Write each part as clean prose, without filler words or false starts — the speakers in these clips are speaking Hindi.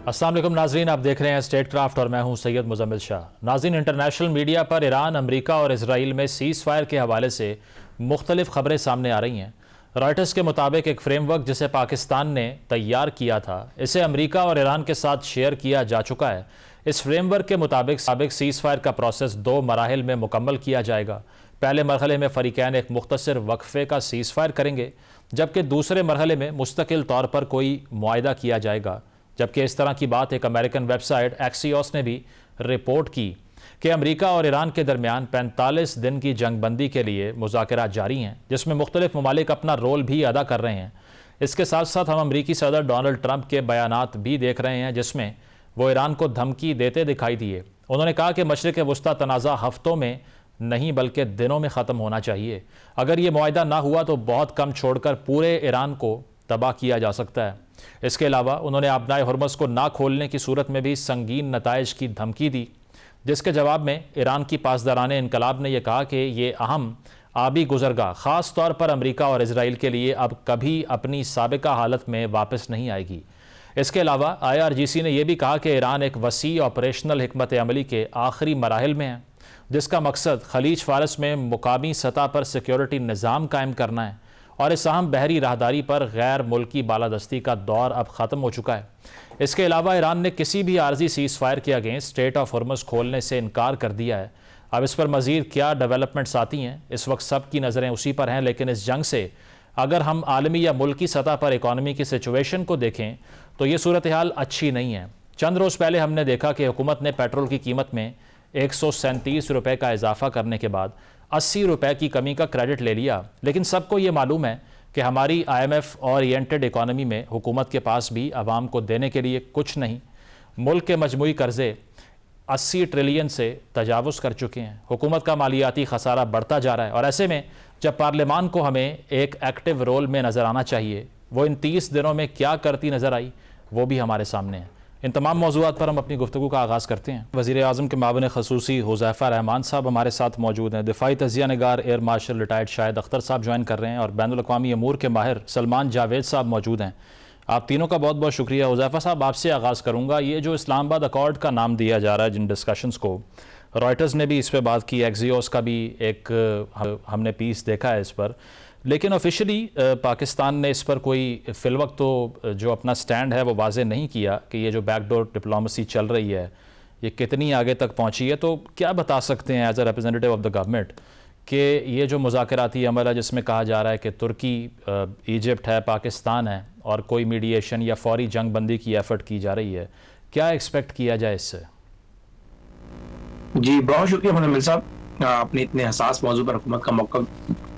अस्सलाम वालेकुम नाजरीन, आप देख रहे हैं स्टेट क्राफ्ट और मैं हूं सैयद मुजम्मिल शाह। नाजरीन, इंटरनेशनल मीडिया पर ईरान, अमेरिका और इसराइल में सीज़ फायर के हवाले से मुख्तलिफ खबरें सामने आ रही हैं। रॉयटर्स के मुताबिक एक फ्रेमवर्क जिसे पाकिस्तान ने तैयार किया था, इसे अमेरिका और ईरान के साथ शेयर किया जा चुका है। इस फ्रेमवर्क के मुताबिक सीज़ फायर का प्रोसेस 2 मराहिल में मुकम्मल किया जाएगा। पहले मरहले में फ़रीक़ैन एक मुख्तसर वक्फे का सीज़ फायर करेंगे, जबकि दूसरे मरहले में मुस्तकिल तौर पर कोई मुआहदा किया जाएगा। जबकि इस तरह की बात एक अमेरिकन वेबसाइट एक्सियोस ने भी रिपोर्ट की कि अमेरिका और ईरान के दरमियान 45 दिन की जंगबंदी के लिए मुज़ाकरात जारी हैं, जिसमें मुख्तलिफ ममालिक अपना रोल भी अदा कर रहे हैं। इसके साथ साथ हम अमरीकी सदर डोनाल्ड ट्रंप के बयानात भी देख रहे हैं, जिसमें वो ईरान को धमकी देते दिखाई दिए। उन्होंने कहा कि मशरिक़ वस्ता तनाज़ा हफ्तों में नहीं बल्कि दिनों में ख़त्म होना चाहिए। अगर ये मुआहदा ना हुआ तो बहुत कम छोड़कर पूरे ईरान को तबाह किया जा सकता है। इसके अलावा उन्होंने आबनाए हुर्मुज़ को ना खोलने की सूरत में भी संगीन नताइज की धमकी दी, जिसके जवाब में ईरान की पासदाराने इनकलाब ने यह कहा कि ये अहम आबी गुजरगाह ख़ास तौर पर अमेरिका और इसराइल के लिए अब कभी अपनी साबिका हालत में वापस नहीं आएगी। इसके अलावा IRGC ने यह भी कहा कि ईरान एक वसी ऑपरेशनल हिकमत अमली के आखिरी मराहिल में है, जिसका मकसद खलीज फारस में मुकामी सतह पर सिक्योरिटी निज़ाम कायम करना है और इस अहम बहरी राहदारी पर गैर मुल्की बालादस्ती का दौर अब ख़त्म हो चुका है। इसके अलावा ईरान ने किसी भी आर्जी सीज़ फायर के अगेंस्ट स्ट्रेट ऑफ हुर्मुज़ खोलने से इनकार कर दिया है। अब इस पर मज़ीद क्या डेवलपमेंट्स आती हैं, इस वक्त सब की नज़रें उसी पर हैं। लेकिन इस जंग से अगर हम आलमी या मुल्की सतह पर इकॉनमी की सिचुएशन को देखें तो ये सूरत हाल अच्छी नहीं है। चंद रोज़ पहले हमने देखा कि हुकूमत ने पेट्रोल की कीमत में 137 रुपये का इजाफा करने के बाद 80 रुपये की कमी का क्रेडिट ले लिया। लेकिन सबको ये मालूम है कि हमारी IMF ओरिएंटेड इकॉनमी में हुकूमत के पास भी आवाम को देने के लिए कुछ नहीं। मुल्क के मजमूई कर्जे 80 ट्रिलियन से तजावुज़ कर चुके हैं। हुकूमत का मालियाती खसारा बढ़ता जा रहा है और ऐसे में जब पार्लियामान को हमें एक एक्टिव रोल में नज़र आना चाहिए, वो इन 30 दिनों में क्या करती नज़र आई वो भी हमारे सामने है। इन तमाम मौज़ूआत पर हम अपनी गुफ्तगू का आगाज़ करते हैं। वज़ीर आज़म के मावन ख़ुसूसी हुज़ैफ़ा रहमान साहब हमारे साथ मौजूद हैं। दिफ़ाई तज़िया निगार air marshal retired Shahid Akhtar साहब ज्वाइन कर रहे हैं और बैनुल-अक़वामी अमूर के माहिर सलमान जावेद साहब मौजूद हैं। आप तीनों का बहुत बहुत शुक्रिया। हुज़ैफ़ा साहब, आपसे आगाज़ करूँगा। ये जो इस्लामाबाद अकॉर्ड का नाम दिया जा रहा है, जिन डिस्कशंस को, रॉयटर्स ने भी इस पर बात की, एक्सियोस का भी एक हमने पीस देखा है इस पर, लेकिन ऑफिशियली पाकिस्तान ने इस पर कोई फ़िलवक्त तो जो अपना स्टैंड है वो वाज़े नहीं किया कि ये जो बैकडोर डिप्लोमेसी चल रही है ये कितनी आगे तक पहुंची है। तो क्या बता सकते हैं as a representative of the government कि ये जो मुज़ाकराती अमल है जिसमें कहा जा रहा है कि तुर्की, इजिप्ट है, पाकिस्तान है और कोई मीडिएशन या फौरी जंग बंदी की एफ़र्ट की जा रही है, क्या एक्सपेक्ट किया जाए इससे? जी, बहुत शुक्रिया मुजम्मिल साहब, आपने इतने हसास मौजू पर हुकूमत का मौका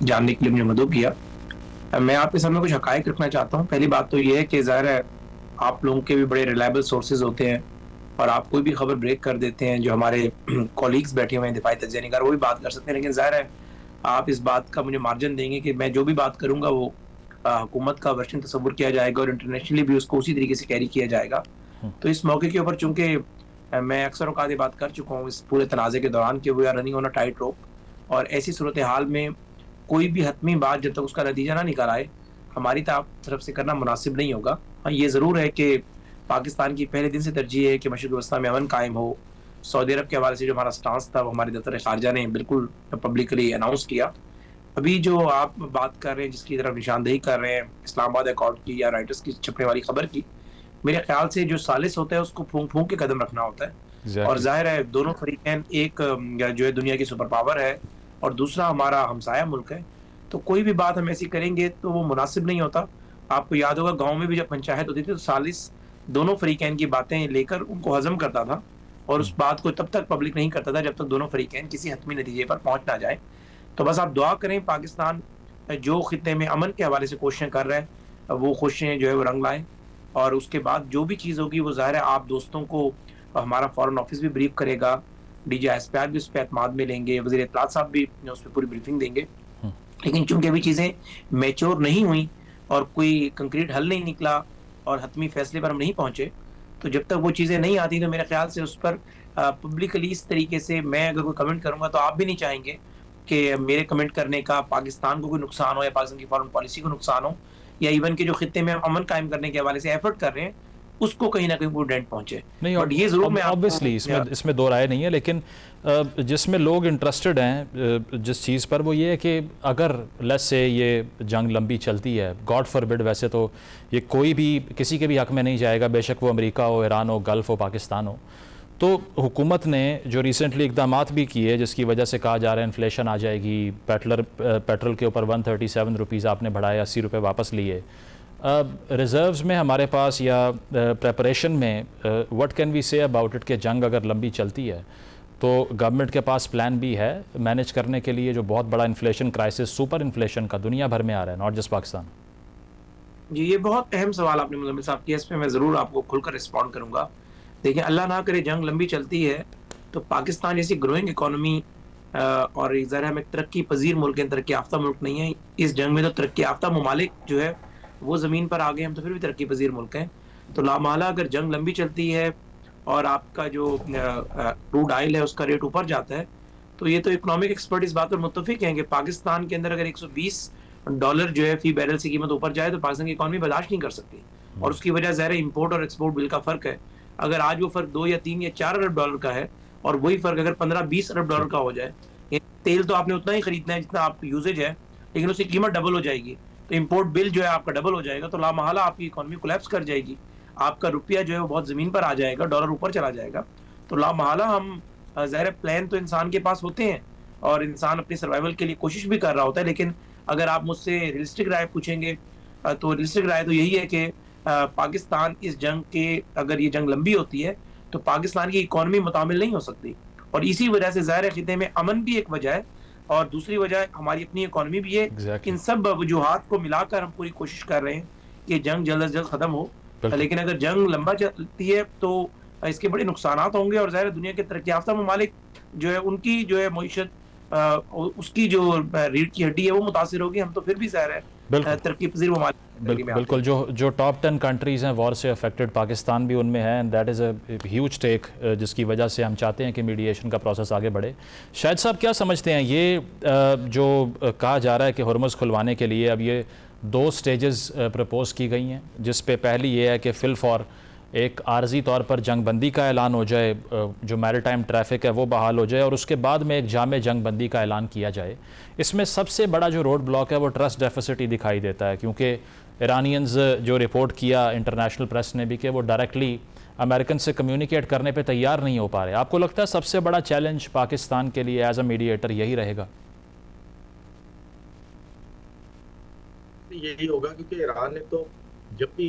जानने के लिए मुझे मदद किया। मैं आपके सामने कुछ हक़ाइक़ रखना चाहता हूँ। पहली बात तो ये है कि ज़ाहिर है आप लोगों के भी बड़े रिलायबल सोर्सेज होते हैं और आप कोई भी खबर ब्रेक कर देते हैं। जो हमारे कॉलीग्स बैठे हुए हैं दिफ़ाई तज़िया निगार, वो भी बात कर सकते हैं, लेकिन ज़ाहिर है आप इस बात का मुझे मार्जिन देंगे कि मैं जो भी बात करूँगा वो हुकूमत का वर्शन तस्वुर किया जाएगा और इंटरनेशनली भी उसको उसी तरीके से कैरी किया जाएगा। तो इस मौके के ऊपर चूँकि मैं अक्सर औक़ात ये बात कर चुका हूँ इस पूरे तनाज़े के दौरान कि we are running on a tight rope, और ऐसी सूरत हाल में कोई भी हतमी बात जब तक उसका नतीजा ना निकल आए हमारी तरफ से करना मुनासिब नहीं होगा। हाँ, ये ज़रूर है कि पाकिस्तान की पहले दिन से तरजीह है कि मशरिक़ वस्ता में अमन कायम हो। सऊदी अरब के हवाले से जो हमारा स्टांस था वो हमारे दफ्तर ख़ारजा ने बिल्कुल पब्लिकली अनाउंस किया। अभी जो आप बात कर रहे हैं, जिसकी तरफ निशानदेही कर रहे हैं इस्लामाबाद अकॉर्ड की या राइटर्स की छपने वाली खबर की, मेरे ख्याल से जो सालिस होता है उसको फूंक फूंक के कदम रखना होता है। और जाहिर है दोनों फरीकैन, एक जो है दुनिया की सुपर पावर है और दूसरा हमारा हमसाया मुल्क है, तो कोई भी बात हम ऐसी करेंगे तो वो मुनासिब नहीं होता। आपको याद होगा गांव में भी जब पंचायत होती थी तो सालिस दोनों फरीकैन की बातें लेकर उनको हजम करता था और उस बात को तब तक पब्लिक नहीं करता था जब तक दोनों फरीकैन किसी हतमी नतीजे पर पहुंच ना जाए। तो बस आप दुआ करें पाकिस्तान जो खित्ते में अमन के हवाले से कोशिशें कर रहे हैं वो कोशिशें जो है वो रंग लाएं, और उसके बाद जो भी चीज़ होगी वो ज़ाहिर है आप दोस्तों को हमारा फॉरेन ऑफिस भी ब्रीफ करेगा, DG ISPR भी उस पर एतमाद में लेंगे, वज़ीर इत्तलात साहब भी उस पर पूरी ब्रीफिंग देंगे। लेकिन चूंकि अभी चीज़ें मैच्योर नहीं हुई और कोई कंक्रीट हल नहीं निकला और हतमी फैसले पर हम नहीं पहुंचे, तो जब तक वो चीज़ें नहीं आती तो मेरे ख्याल से उस पर पब्लिकली इस तरीके से मैं अगर कोई कमेंट करूंगा तो आप भी नहीं चाहेंगे कि मेरे कमेंट करने का पाकिस्तान को कोई नुकसान हो या पाकिस्तान की फॉरेन पॉलिसी को नुकसान हो, या इवन के जो खित्ते में अमन कायम करने के हवाले से एफर्ट कर रहे हैं उसको कहीं ना कहीं वो डेंट पहुंचे। नहीं, बट ये जरूर मैं ऑब्वियसली इसमें दो राय नहीं है, लेकिन जिसमें लोग इंटरेस्टेड हैं जिस चीज़ पर, वो ये है कि अगर लेट्स से ये जंग लंबी चलती है, गॉड फॉरबिड, वैसे तो ये कोई भी किसी के भी हक में नहीं जाएगा, बेशक वो अमेरिका हो, ईरान हो, गल्फ़ हो, पाकिस्तान हो, तो हुकूमत ने जो रिसेंटली इकदाम भी किए जिसकी वजह से कहा जा रहा है इन्फ्लेशन आ जाएगी, पेट्रोल के ऊपर 137 रुपीज़ आपने बढ़ाए, 80 रुपये वापस लिए, रिज़र्व्स में हमारे पास या प्रेपरेशन में what can we say about it कि जंग अगर लंबी चलती है तो गवर्नमेंट के पास प्लान भी है मैनेज करने के लिए जो बहुत बड़ा इन्फ्लेशन क्राइसिस, सुपर इन्फ्लेशन का दुनिया भर में आ रहा है, नॉट जस्ट पाकिस्तान? जी, ये बहुत अहम सवाल आपने मुजम्मिल साहब किया, इस पे मैं ज़रूर आपको खुलकर रिस्पॉन्ड करूंगा। देखिए, अल्लाह ना करे जंग लंबी चलती है तो पाकिस्तान जैसी ग्रोइंग इकोनॉमी और ज़रा हम एक तरक्की पजीर मुल्क हैं, तरक्की याफ्ता मुल्क नहीं है। इस जंग में तो तरक्की याफ्ता ममालिक जो है वो ज़मीन पर आ गए, हम तो फिर भी तरक्की पजीर मुल्क हैं। तो लामाला अगर जंग लंबी चलती है और आपका जो क्रूड ऑयल है उसका रेट ऊपर जाता है, तो ये तो इकोनॉमिक एक्सपर्ट इस बात पर मुत्तफिक हैं कि पाकिस्तान के अंदर अगर $120 जो है फी बैरल से कीमत ऊपर जाए तो पाकिस्तान की इकोनॉमी बर्दाश्त नहीं कर सकती। और उसकी वजह ज़ाहिर है इंपोर्ट और एक्सपोर्ट बिल का फ़र्क है। अगर आज वो फ़र्क 2 या 3 या $4 अरब का है और वही फ़र्क अगर $15-20 अरब का हो जाए, तेल तो आपने उतना ही खरीदना है जितना आप यूजेज है, लेकिन उसकी कीमत डबल हो जाएगी, तो इंपोर्ट बिल जो है आपका डबल हो जाएगा, तो लामहला आपकी इकोनॉमी कोलैप्स कर जाएगी, आपका रुपया जो है वो बहुत ज़मीन पर आ जाएगा, डॉलर ऊपर चला जाएगा। तो लामहला हम ज़ाहिर प्लान तो इंसान के पास होते हैं और इंसान अपनी सर्वाइवल के लिए कोशिश भी कर रहा होता है, लेकिन अगर आप मुझसे रियलिस्टिक राय पूछेंगे तो रियलिस्टिक राय तो यही है कि पाकिस्तान इस जंग के, अगर ये जंग लंबी होती है तो पाकिस्तान की इकोनॉमी मुतामिल नहीं हो सकती, और इसी वजह से ज़ाहिर खिते में अमन भी एक वजह है और दूसरी वजह हमारी अपनी इकोनॉमी भी है। Exactly. इन सब वजूहात को मिलाकर हम पूरी कोशिश कर रहे हैं कि जंग जल्द से जल्द खत्म हो, लेकिन अगर जंग लंबा चलती है तो इसके बड़े नुकसान होंगे और ज़ाहिर दुनिया के तरक्की याफ्ता ममालिक जो है उनकी जो है मईशत उसकी जो रीढ़ की हड्डी है वो मुतासिर होगी। हम तो फिर भी ज़ाहिर है तरक्की पजीर ममालिक बिल्कुल जो टॉप 10 कंट्रीज़ हैं वॉर से अफेक्टेड, पाकिस्तान भी उनमें है, and that is a huge take, जिसकी वजह से हम चाहते हैं कि मीडिएशन का प्रोसेस आगे बढ़े। शाहिद साहब, क्या समझते हैं ये जो कहा जा रहा है कि हुर्मुज़ खुलवाने के लिए अब ये 2 स्टेजेस प्रपोज की गई हैं, जिस पे पहली ये है कि फिल फॉर एक आर्जी तौर पर जंगबंदी का ऐलान हो जाए, जो मैरीटाइम ट्रैफिक है वो बहाल हो जाए, और उसके बाद में एक जामे जंगबंदी का ऐलान किया जाए। इसमें सबसे बड़ा जो रोड ब्लॉक है वो ट्रस्ट डेफिसिट ही दिखाई देता है, क्योंकि ईरानियंस जो रिपोर्ट किया इंटरनेशनल प्रेस ने भी कि वो डायरेक्टली अमेरिकन से कम्युनिकेट करने पे तैयार नहीं हो पा रहे। आपको लगता है सबसे बड़ा चैलेंज पाकिस्तान के लिए एज अ मीडिएटर यही रहेगा? यही होगा, क्योंकि ईरान ने तो जब भी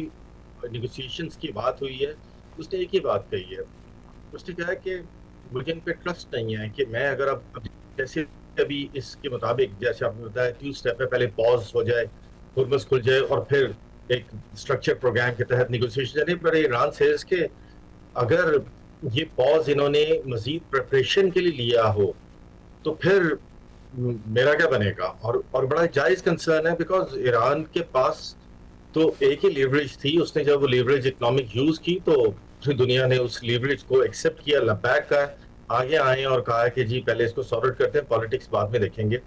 नेगोशिएशंस की बात हुई है उसने एक ही बात कही है, उसने कहा कि मुझे इन पे ट्रस्ट नहीं है कि मैं अगर अब जैसे अभी इसके मुताबिक जैसे आपने बताया 2 स्टेप है, पहले पॉज हो जाए, हुर्मुज़ खुल जाए और फिर एक स्ट्रक्चर प्रोग्राम के तहत नेगोशिएशन जाने, पर ईरान से कि अगर ये पॉज इन्होंने मजीद प्रिपरेशन के लिए लिया हो तो फिर मेरा क्या बनेगा। और बड़ा जायज़ कंसर्न है, बिकॉज ईरान के पास तो एक ही लीवरेज थी, उसने जब वो लीवरेज इकोनॉमिक यूज की तो पूरी दुनिया ने उस लीवरेज को एक्सेप्ट किया, लबैक का आगे आए और कहा कि जी पहले इसको सॉर्ट आउट करते हैं, पॉलिटिक्स बाद में देखेंगे।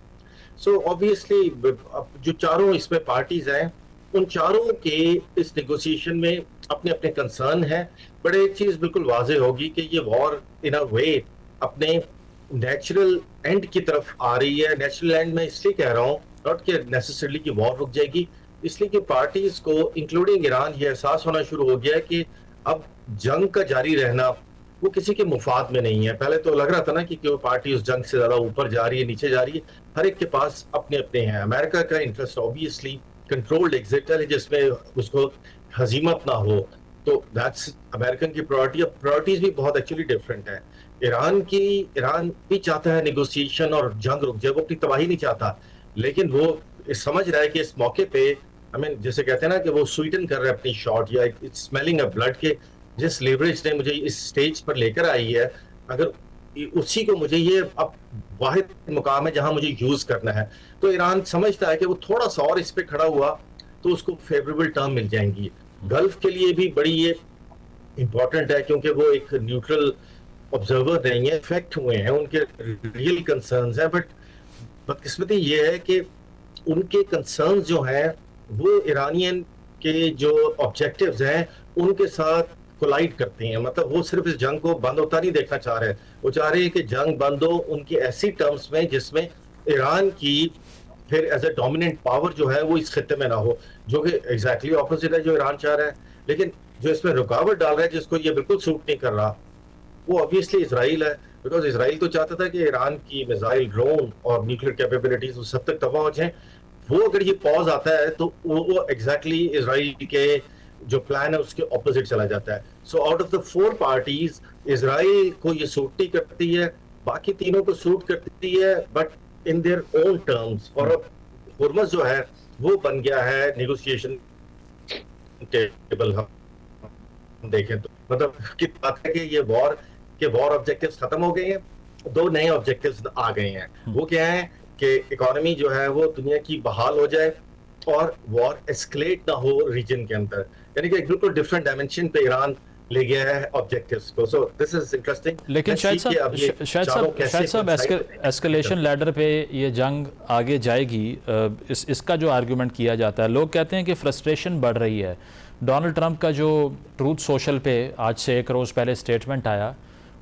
सो ऑब्वियसली जो चारों इसमें पार्टीज हैं उन चारों के इस नेगोशिएशन में अपने अपने कंसर्न हैं, बट एक चीज बिल्कुल वाजे होगी कि ये वॉर इन अ वे अपने नेचुरल एंड की तरफ आ रही है। नेचुरल एंड में इसलिए कह रहा हूँ, नॉट कि नेसेसरली कि वॉर रुक जाएगी, इसलिए कि पार्टीज को इंक्लूडिंग ईरान ये एहसास होना शुरू हो गया है कि अब जंग का जारी रहना वो किसी के मुफाद में नहीं है। पहले तो लग रहा था ना कि वो पार्टी उस जंग से ज्यादा ऊपर जा रही है, नीचे जा रही है, हर एक के पास अपने अपने हैं। अमेरिका का इंटरेस्ट ऑब्वियसली कंट्रोल्ड एग्जिट है जिसमें उसको हजीमत ना हो, तो दैट्स अमेरिकन की प्रायोरिटी। अब प्रायोरिटीज भी बहुत एक्चुअली डिफरेंट है। ईरान भी चाहता है नेगोशिएशन और जंग रुक जाए, वो अपनी तबाही नहीं चाहता, लेकिन वो समझ रहा है कि इस मौके पे जैसे कहते हैं ना कि वो स्वीटन कर रहे हैं अपनी शॉट, या इट्स स्मेलिंग ऑफ ब्लड के जिस लेवरेज ने मुझे इस स्टेज पर लेकर आई है, अगर उसी को मुझे ये अब वाहिद मुकाम है जहां मुझे यूज करना है, तो ईरान समझता है कि वो थोड़ा सा और इस पे खड़ा हुआ तो उसको फेवरेबल टर्म मिल जाएंगी। गल्फ के लिए भी बड़ी ये इंपॉर्टेंट है क्योंकि वो एक न्यूट्रल ऑब्जर्वर नहीं है, इफेक्ट हुए हैं, उनके रियल कंसर्न्स हैं, बट बदकिस्मती ये है कि उनके कंसर्न्स जो हैं वो ईरानियन के जो ऑब्जेक्टिव्स हैं उनके साथ कोलाइड करती हैं। मतलब वो सिर्फ इस जंग को बंद होता नहीं देखना चाह रहे, वो चाह रहे हैं कि जंग बंद हो उनकी ऐसी टर्म्स में जिसमें ईरान की फिर एज ए डोमिनेंट पावर जो है वो इस खत्ते में ना हो, जो कि एग्जैक्टली ऑपोजिट है जो ईरान चाह रहा है। लेकिन जो इसमें रुकावट डाल रहा है, जिसको ये बिल्कुल सूट नहीं कर रहा, वो ऑब्वियसली इसराइल है। बिकॉज इसराइल तो चाहता था कि ईरान की मिसाइल, ड्रोन और न्यूक्लियर कैपेबिलिटीज वो सब तक तबाह हो जाए। वो अगर ये पॉज आता है तो वो एग्जैक्टली इसराइल के जो प्लान है उसके ऑपोजिट चला जाता है। So out of the 4 parties Israel को ये सूट नहीं करती है, बाकी तीनों को सूट करती है, but in their own terms. और अब हुर्मुज़ जो है वो बन गया है नेगोशिएशन टेबल। हम देखें तो मतलब की बात है कि ये वॉर ऑब्जेक्टिव्स खत्म हो गए हैं, 2 नए ऑब्जेक्टिव्स आ गए हैं। वो क्या है कि इकोनॉमी जो है वो दुनिया की बहाल हो जाए और वॉर एस्केलेट ना हो रीजन के अंदर, यानी कि एक बिल्कुल डिफरेंट डायमेंशन पे ईरान ले गया है ऑब्जेक्टिव्स को। So this is interesting. लेकिन शायद साहब एस्केलेशन लैडर पे ये जंग आगे जाएगी, इसका जो आर्गुमेंट किया जाता है, लोग कहते हैं कि फ्रस्ट्रेशन बढ़ रही है। डोनाल्ड ट्रंप का जो ट्रूथ सोशल पे आज से 1 रोज़ पहले स्टेटमेंट आया,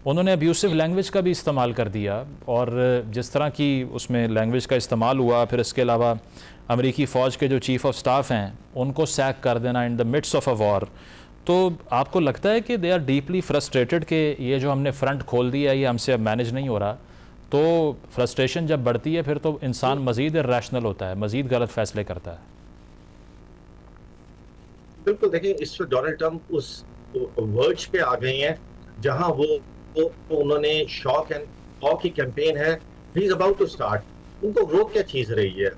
उन्होंने अब्यूसिव लैंग्वेज का भी इस्तेमाल कर दिया, और जिस तरह की उसमें लैंग्वेज का इस्तेमाल हुआ, फिर इसके अलावा अमेरिकी फ़ौज के जो चीफ़ ऑफ स्टाफ हैं उनको सैक कर देना in the midst of a war. तो आपको लगता है कि दे आर डीपली फ्रस्ट्रेटेड कि ये जो हमने फ्रंट खोल दिया ये हमसे अब मैनेज नहीं हो रहा? तो फ्रस्ट्रेशन जब बढ़ती है फिर तो इंसान मज़ीद इर्रेशनल होता है, मज़ीद गलत फैसले करता है। बिल्कुल, देखिए इस वक्त डोनाल्ड ट्रंप उस वर्ज पे आ गए हैं जहां वो उन्होंने शॉक एंड ऑ की कैंपेन है, he is about to start. उनको रोक क्या चीज रही है?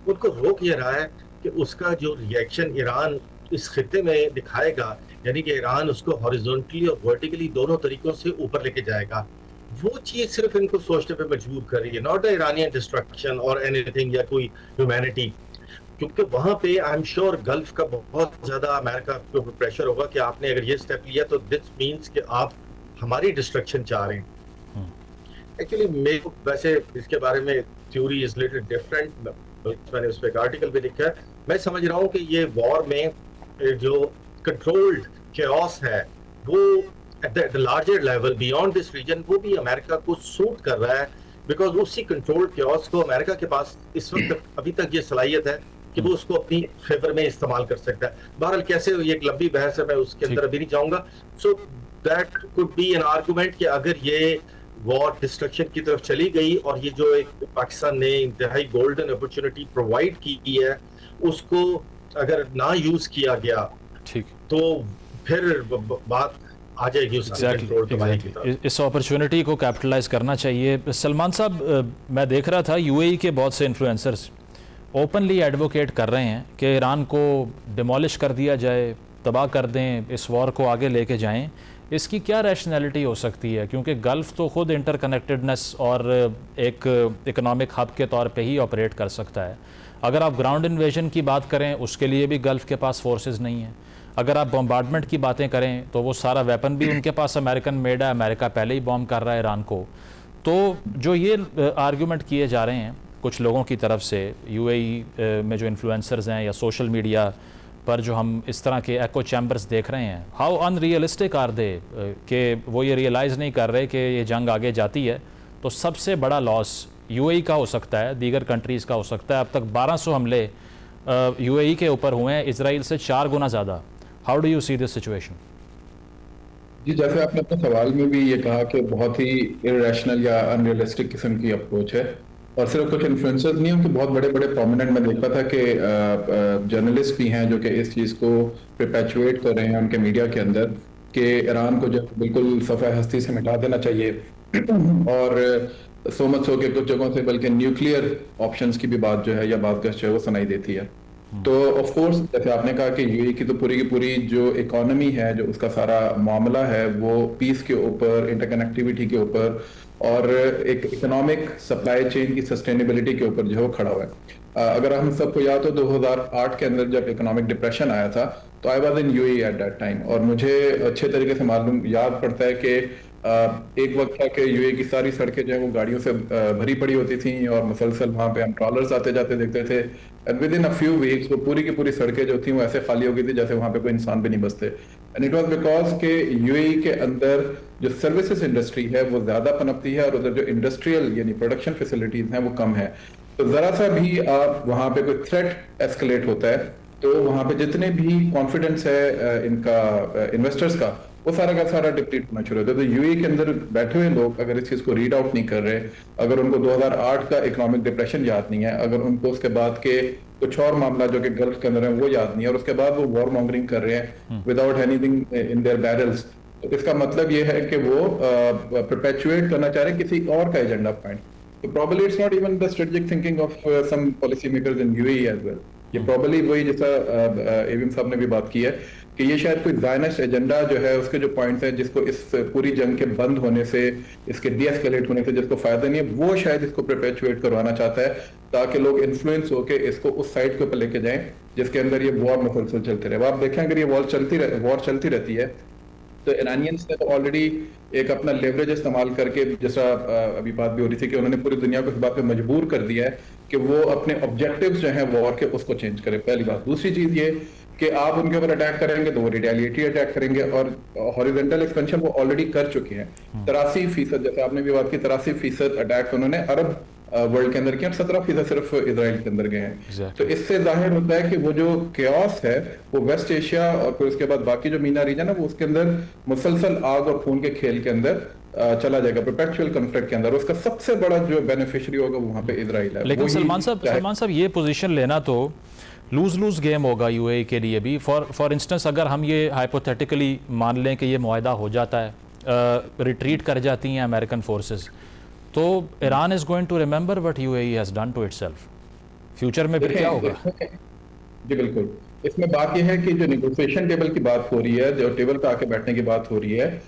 उनको रोक ये रहा है कि उसका जो रिएक्शन ईरान इस खित्ते में दिखाएगा, यानी कि ईरान उसको हॉरिजॉन्टली और वर्टिकली दोनों तरीकों से ऊपर लेके जाएगा, वो चीज सिर्फ इनको सोचने पे मजबूर कर रही है, नॉट द ईरानियन डिस्ट्रक्शन और एनीथिंग या कोई ह्यूमैनिटी। क्योंकि वहां पे आई एम श्योर गल्फ का बहुत ज्यादा अमेरिका के ऊपर प्रेशर होगा कि आपने अगर ये स्टेप लिया तो दिस मीन्स कि आप हमारी डिस्ट्रक्शन चाह रहे हैं। एक्चुअली मेरे को वैसे इसके बारे में थ्योरी इज लिटिल डिफरेंट, मैंने उस पर एक आर्टिकल भी लिखा है। मैं समझ रहा हूँ कि ये वॉर में जो कंट्रोल्ड chaos है वो at the larger level beyond this region वो भी अमेरिका को सूट कर रहा है, बिकॉज उसी कंट्रोल्ड chaos को अमेरिका के पास इस वक्त अभी तक ये सलाहियत है कि वो उसको अपनी फेवर में इस्तेमाल कर सकता है। बहरहाल कैसे, ये एक लंबी बहस है, मैं उसके अंदर अभी नहीं जाऊंगा। So that could be an argument कि अगर ये वॉर डिस्ट्रक्शन की तरफ चली गई और ये जो एक पाकिस्तान ने इंतहाई गोल्डन अपॉर्चुनिटी प्रोवाइड की है उसको अगर ना यूज किया गया, ठीक, तो फिर बात आ जाएगी उस exactly. इस अपॉर्चुनिटी को कैपिटलाइज करना चाहिए। सलमान साहब, मैं देख रहा था यूएई के बहुत से इन्फ्लुएंसर्स ओपनली एडवोकेट कर रहे हैं कि ईरान को डिमोलिश कर दिया जाए, तबाह कर दें, इस वॉर को आगे लेके जाएं। इसकी क्या रैशनैलिटी हो सकती है? क्योंकि गल्फ़ तो ख़ुद इंटरकनेक्टेडनेस और एक इकोनॉमिक हब के तौर पे ही ऑपरेट कर सकता है। अगर आप ग्राउंड इन्वेजन की बात करें उसके लिए भी गल्फ़ के पास फोर्सेस नहीं हैं। अगर आप बॉम्बार्डमेंट की बातें करें तो वो सारा वेपन भी उनके पास अमेरिकन मेड है, अमेरिका पहले ही बॉम्ब कर रहा है ईरान को। तो जो ये आर्गूमेंट किए जा रहे हैं कुछ लोगों की तरफ से यूएई में जो इन्फ्लुएंसर्स हैं या सोशल मीडिया पर जो हम इस तरह के एको चैम्बर्स देख रहे हैं, हाउ अनरियलिस्टिक आर दे कि वो ये रियलाइज़ नहीं कर रहे कि ये जंग आगे जाती है तो सबसे बड़ा लॉस यूएई का हो सकता है, दीगर कंट्रीज़ का हो सकता है। अब तक 1200 हमले यूएई के ऊपर हुए हैं, इसराइल से 4 गुना ज़्यादा। How do you see this situation? जी, जैसे आपने अपने सवाल में भी ये कहा कि बहुत ही इरेशनल या अनरियलिस्टिक किस्म की अप्रोच है, और सिर्फ कुछ इन्फ्लुएंसर्स नहीं, उनके बहुत बड़े बड़े प्रोमिनेंट मैं देखता था कि जर्नलिस्ट भी हैं जो कि इस चीज़ को परपेचुएट कर रहे हैं उनके मीडिया के अंदर कि ईरान को जब बिल्कुल सफ़े हस्ती से मिटा देना चाहिए और सो मच हो के कुछ जगहों से बल्कि न्यूक्लियर ऑप्शंस की भी बात जो है या बात जो है वो सुनाई देती है। तो ऑफ कोर्स जैसे आपने कहा कि यूएई की तो पूरी की पूरी जो इकोनॉमी है, जो उसका सारा मामला है वो पीस के ऊपर, इंटरकनेक्टिविटी के ऊपर और एक इकोनॉमिक सप्लाई चेन की सस्टेनेबिलिटी के ऊपर जो है वो खड़ा हुआ है। अगर हम सबको याद हो 2008 के अंदर जब इकोनॉमिक डिप्रेशन आया था तो I was in UAE at that time, और मुझे अच्छे तरीके से मालूम याद पड़ता है कि एक वक्त था कि यूएई की सारी सड़कें जो है वो गाड़ियों से भरी पड़ी होती थी और मुसलसल वहां पे हम ट्रॉलर्स आते जाते देखते थे, and with in a few weeks वो पूरी की पूरी सड़कें जो थी वो ऐसे खाली हो गई थी जैसे वहां पे कोई इंसान भी नहीं बसते। एंड इट वाज बिकॉज के यूएई के अंदर जो सर्विसेज इंडस्ट्री है वो ज्यादा पनपती है और उधर जो इंडस्ट्रियल यानी प्रोडक्शन फैसिलिटीज हैं वो कम है। तो जरा सा भी आप वहां पे कोई थ्रेट एस्केलेट होता है तो वहां पे जितने भी कॉन्फिडेंस है इनका इन्वेस्टर्स का वो सारा का सारा डिप्लीट होना शुरू होता है। तो यूएई के अंदर बैठे हुए लोग अगर इस चीज को रीड आउट नहीं कर रहे, अगर उनको 2008 का इकोनॉमिक डिप्रेशन याद नहीं है, अगर उनको उसके बाद के कुछ और मामला जो कि गल्फ के अंदर है वो याद नहीं है, और उसके बाद वो वॉर मॉन्गरिंग कर रहे हैं without anything in their barrels, तो इसका मतलब ये है कि वो परपेचुएट करना चाह रहे हैं किसी और का एजेंडा पॉइंट। तो probably it's not even the strategic thinking of some policy makers in UAE as well. ये प्रॉब्ली वही जैसा एविम साहब ने भी बात की है कि ये शायद कोई ज़ायनिस्ट एजेंडा जो है उसके जो पॉइंट्स हैं जिसको इस पूरी जंग के बंद होने से, इसके डीएस्केलेट होने से जिसको फायदा नहीं है, वो शायद इसको परपेचुएट करवाना चाहता है ताकि लोग इन्फ्लुएंस होकर इसको उस साइड के ऊपर लेके जाएं जिसके अंदर ये वॉर मुसलसल चलते रहे। आप देखें अगर ये वॉर चलती रहती है तो ईरानियंस ने तो ऑलरेडी एक अपना लेवरेज इस्तेमाल करके, जैसा अभी बात भी हो रही थी कि उन्होंने पूरी दुनिया को इस बात पे मजबूर कर दिया है कि वो अपने ऑब्जेक्टिव्स जो हैं वॉर के उसको चेंज करें, पहली बात। दूसरी चीज ये कि आप उनके ऊपर अटैक करेंगे तो वो रिटेलिएटरी अटैक करेंगे, और हॉरिजॉन्टल एक्सपेंशन वो ऑलरेडी कर चुके हैं। 83%, जैसे आपने भी बात की, 83% अटैक उन्होंने अरब वर्ल्ड के अंदर किया और 17% सिर्फ इजराइल के अंदर गए हैं। तो इससे जाहिर होता है कि वो जो केओस है वो वेस्ट एशिया और फिर उसके बाद बाकी जो मीना रीजन है वो उसके अंदर मुसलसल आग और खून के खेल के अंदर चला जाएगा, परपेचुअल कॉन्फ्लिक्ट के अंदर। उसका सबसे बड़ा जो बेनिफिशियरी होगा वो वहां पे इजराइल है। लेकिन सलमान साहब ये पोजीशन लेना तो लूज लूज गेम होगा यूएई के लिए भी। फॉर इंस्टेंस अगर हम ये हाइपोथेटिकली मान लें कि ये मुआहदा हो जाता है, रिट्रीट कर जाती हैं अमेरिकन फोर्सेस, तो Iran is going to remember what UAE has done to itself. Future में फिर क्या होगा? जी बिल्कुल, इसमें बात यह है कि जो नेगोशिएशन टेबल की बात हो रही है, जो टेबल पे आके बैठने की बात हो रही है,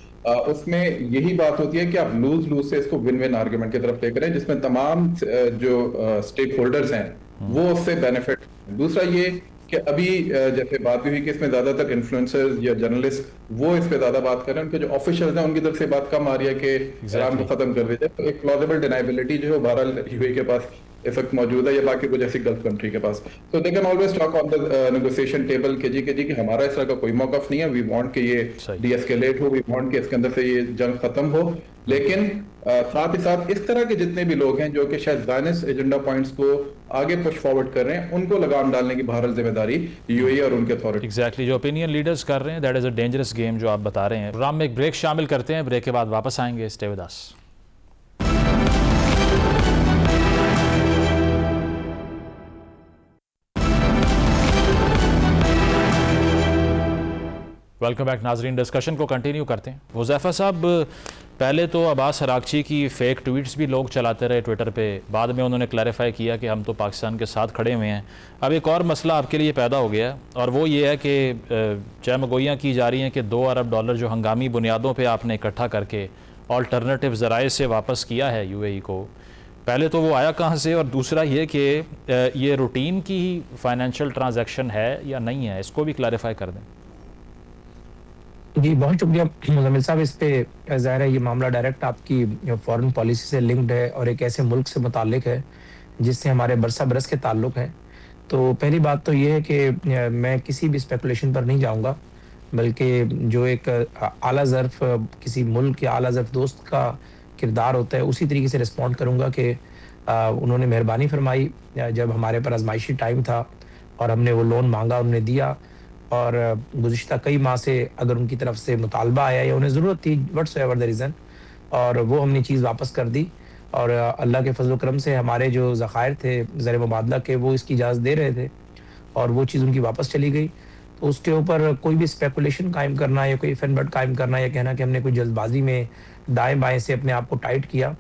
उसमें यही बात होती है कि आप लूज लूज से इसको विन विन आर्ग्यूमेंट की तरफ लेकर जिसमें तमाम जो स्टेक होल्डर्स हैं वो उससे बेनिफिट। दूसरा ये कि अभी जैसे बात भी हुई कि इसमें ज्यादातर इन्फ्लुएंसर्स या जर्नलिस्ट वो इस पे ज्यादा बात कर रहे हैं, उनके जो ऑफिशियल्स हैं उनकी तरफ से बात कम आ रही है कि ईरान को खत्म कर दीजिए। तो एक प्लॉजिबल डिनाइबिलिटी जो है बहरहाल यूएई के पास इस वक्त मौजूद है या बाकी कुछ ऐसी गल्फ कंट्री के पास। तो they can always talk on the negotiation table के जी कि हमारा इस तरह का कोई मौकफ नहीं है, वी वांट कि ये डीएस्केलेट हो, वी वांट कि इसके अंदर से ये जंग खत्म हो। लेकिन साथ ही साथ इस तरह के जितने भी लोग हैं जो कि शायद ज़ायनिस्ट एजेंडा पॉइंट्स को आगे पुश फॉरवर्ड कर रहे हैं, उनको लगाम डालने की बहरहाल जिम्मेदारी यूएई और उनके अथॉरिटी। एग्जैक्टली, जो ओपिनियन लीडर्स कर रहे हैं, that is a dangerous game जो आप बता रहे हैं। प्रोग्राम में एक ब्रेक शामिल करते हैं, ब्रेक के बाद वापस आएंगे। Stay with us. Welcome back नाजरीन, डिस्कशन को कंटिन्यू करते हैं। हुज़ैफा साहब, पहले तो अब्बास अरागची की फ़ेक ट्वीट्स भी लोग चलाते रहे ट्विटर पे, बाद में उन्होंने क्लैरिफाई किया कि हम तो पाकिस्तान के साथ खड़े हुए हैं। अब एक और मसला आपके लिए पैदा हो गया और वो ये है कि चहमगोइयाँ की जा रही हैं कि $2 अरब जो हंगामी बुनियादों पर आपने इकट्ठा करके ऑल्टरनेटिव ज़राए से वापस किया है यूएई को, पहले तो वो आया कहाँ से, और दूसरा ये कि ये रूटीन की फाइनेंशियल ट्रांजैक्शन है या नहीं है, इसको भी क्लैरिफाई कर दें। जी बहुत शुक्रिया मुज़म्मिल साहब। इस पे ज़ाहिर है ये मामला डायरेक्ट आपकी फॉरेन पॉलिसी से लिंक्ड है और एक ऐसे मुल्क से मुताल्लिक है जिससे हमारे बरसा बरस के ताल्लुक़ हैं। तो पहली बात तो ये है कि मैं किसी भी स्पेकुलेशन पर नहीं जाऊंगा, बल्कि जो एक आला ज़र्फ़ किसी मुल्क या आला ज़र्फ़ दोस्त का किरदार होता है उसी तरीके से रिस्पॉन्ड करूँगा कि उन्होंने मेहरबानी फरमाई जब हमारे पर आजमाइशी टाइम था और हमने वो लोन मांगा, उन्होंने दिया, और गुज़िश्ता कई माह से अगर उनकी तरफ से मुतालबा आया या उन्हें ज़रूरत थी व्हाट्सएवर द रीज़न, और वो हमने चीज़ वापस कर दी। और अल्लाह के फजल करम से हमारे जो ज़खायर थे ज़र मुबादला के वो इसकी इजाज़त दे रहे थे और वो चीज़ उनकी वापस चली गई। तो उसके ऊपर कोई भी स्पेकुलेशन कायम करना या कोई फैनबट कायम करना या कहना कि हमने कोई जल्दबाजी में दाएँ बाएँ से अपने आप को टाइट किया,